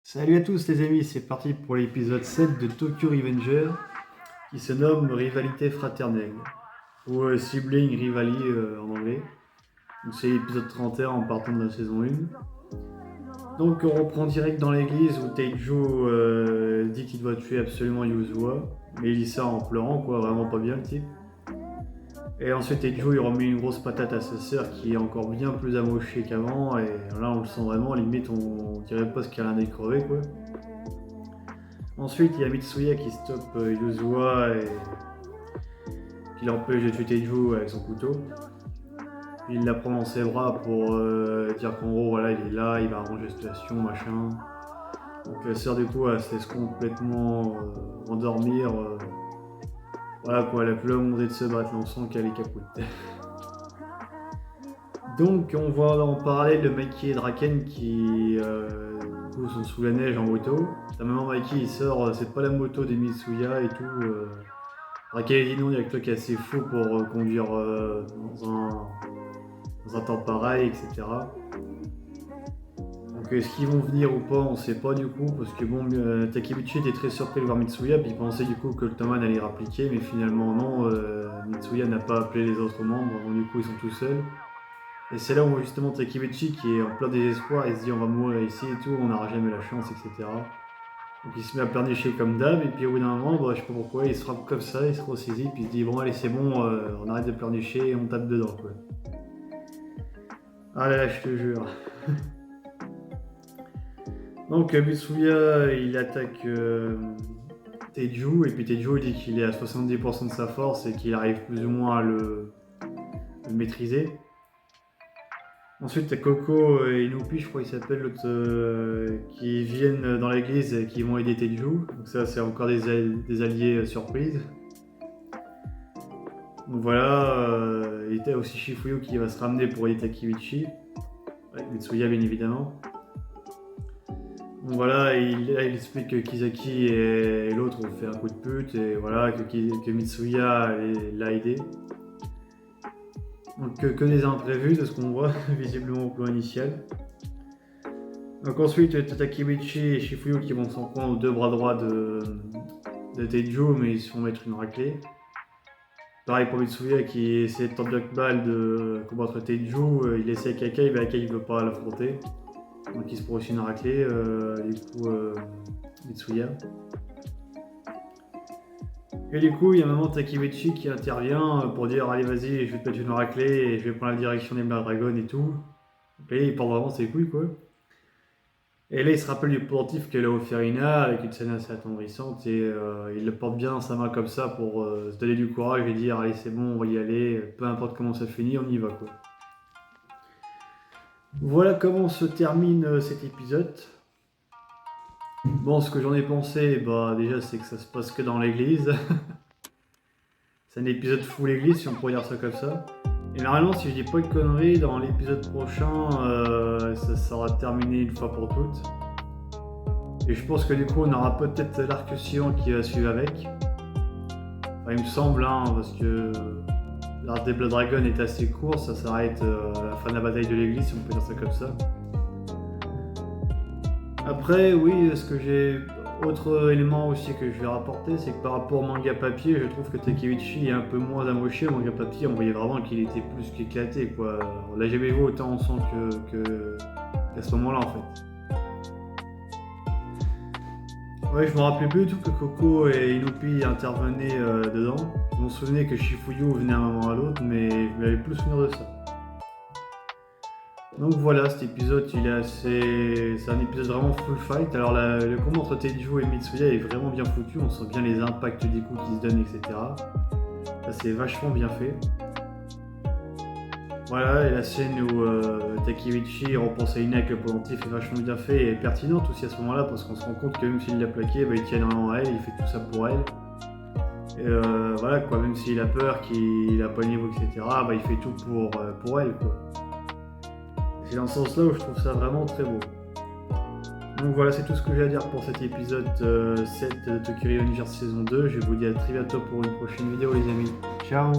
Salut à tous les amis, c'est parti pour l'épisode 7 de Tokyo Revenger qui se nomme Rivalité fraternelle ou Sibling Rivalry en anglais. Donc c'est l'épisode 31 en partant de la saison 1. Donc on reprend direct dans l'église où Teiju dit qu'il doit tuer absolument Yuzua, mais il dit ça en pleurant quoi, vraiment pas bien le type. Et ensuite Teiju il remet une grosse patate à sa sœur qui est encore bien plus amochée qu'avant et là on le sent vraiment, limite on dirait pas ce qu'il y a rien crevé quoi. Ensuite, il y a Mitsuya qui stoppe Yuzua et qui l'empêche de tuer Teiju avec son couteau. Il la prend dans ses bras pour dire qu'en gros, voilà, il est là, il va arranger la situation, machin. Donc la sœur du coup, elle se laisse complètement endormir. Voilà quoi, elle a plus envie de se battre, on sent qu'elle est capote. Donc on voit en parallèle le Mikey et Draken qui du coup, sont sous la neige en moto. Ta maman Mikey il sort, c'est pas la moto des Mitsuya et tout. Draken il dit non, il y a que toi qui est assez fou pour conduire dans un temps pareil, etc. Donc est-ce qu'ils vont venir ou pas, on sait pas du coup, parce que bon, Takemichi était très surpris de voir Mitsuya, puis il pensait du coup que le Toman allait rappliquer, mais finalement non, Mitsuya n'a pas appelé les autres membres, donc du coup ils sont tout seuls. Et c'est là où justement Takemichi qui est en plein désespoir, il se dit on va mourir ici et tout, on n'aura jamais la chance, etc. Donc il se met à pleurnicher comme d'hab, et puis au bout d'un moment, bah, je sais pas pourquoi, il se frappe comme ça, il se ressaisit, puis il se dit bon allez c'est bon, on arrête de pleurnicher et on tape dedans quoi. Ah là là, je te jure. Donc Mitsuya il attaque Teiju, et puis Teiju il dit qu'il est à 70% de sa force et qu'il arrive plus ou moins à le maîtriser. Ensuite, t'as Coco et Inupi, je crois qu'ils s'appellent, l'autre, qui viennent dans l'église et qui vont aider Teiju. Donc ça, c'est encore des alliés surprises. Donc voilà, il y a aussi Shifuyu qui va se ramener pour aider Takemichi, avec Mitsuya bien évidemment. Donc voilà, il explique que Kisaki et l'autre ont fait un coup de pute et voilà, que Mitsuya l'a aidé. Donc que des imprévus de ce qu'on voit visiblement au plan initial. Donc ensuite Takemichi et Shifuyu qui vont s'en prendre aux deux bras droits de Teiju, mais ils se font mettre une raclée. Pareil pour Mitsuya qui essaie de tenter balle de combattre Teiju, il essaie avec Akai, mais Akai ne veut pas l'affronter. Donc il se prend aussi une raclée, du coup Mitsuya. Et du coup, il y a un moment Takemichi qui intervient pour dire allez vas-y, je vais te mettre une raclée et je vais prendre la direction des Black Dragon et tout. Et là, il porte vraiment ses couilles quoi. Et là, il se rappelle du pendentif qu'elle a au Ferina avec une scène assez attendrissante et il le porte bien dans sa main comme ça pour se donner du courage et dire allez c'est bon, on va y aller, peu importe comment ça finit, on y va quoi. Voilà comment se termine cet épisode. Bon, ce que j'en ai pensé, bah déjà c'est que ça se passe que dans l'église. C'est un épisode full église si on pourrait dire ça comme ça. Et normalement si je dis pas de conneries, dans l'épisode prochain ça sera terminé une fois pour toutes. Et je pense que du coup on aura peut-être l'arc suivant qui va suivre avec. Enfin, il me semble hein, parce que l'arc des Blood Dragon est assez court, ça s'arrête à la fin de la bataille de l'église si on peut dire ça comme ça. Après, oui, ce que j'ai. Autre élément aussi que je vais rapporter, c'est que par rapport au manga papier, je trouve que Takemichi est un peu moins amoché. Au manga papier, on voyait vraiment qu'il était plus qu'éclaté, quoi. On l'a jamais vu autant ensemble qu'à ce moment-là, en fait. Ouais, je me rappelais plus du tout que Coco et Inupi intervenaient dedans. Je m'en souvenais que Shifuyu venait à un moment à l'autre, mais je m'avais plus souvenir de ça. Donc voilà, cet épisode, c'est un épisode vraiment full fight. Alors le combat entre Teiju et Mitsuya est vraiment bien foutu, on sent bien les impacts des coups qui se donnent, etc. Ça c'est vachement bien fait. Voilà, et la scène où Takemichi repense à Ina avec le pendentif est vachement bien fait et pertinente aussi à ce moment-là parce qu'on se rend compte que même s'il l'a plaqué, bah, il tient énormément à elle, il fait tout ça pour elle. Et voilà quoi, même s'il a peur, qu'il a pas le niveau, etc., bah, il fait tout pour elle quoi. C'est dans ce sens-là où je trouve ça vraiment très beau. Donc voilà, c'est tout ce que j'ai à dire pour cet épisode 7 de Tokyo Revenger saison 2. Je vous dis à très bientôt pour une prochaine vidéo les amis. Ciao!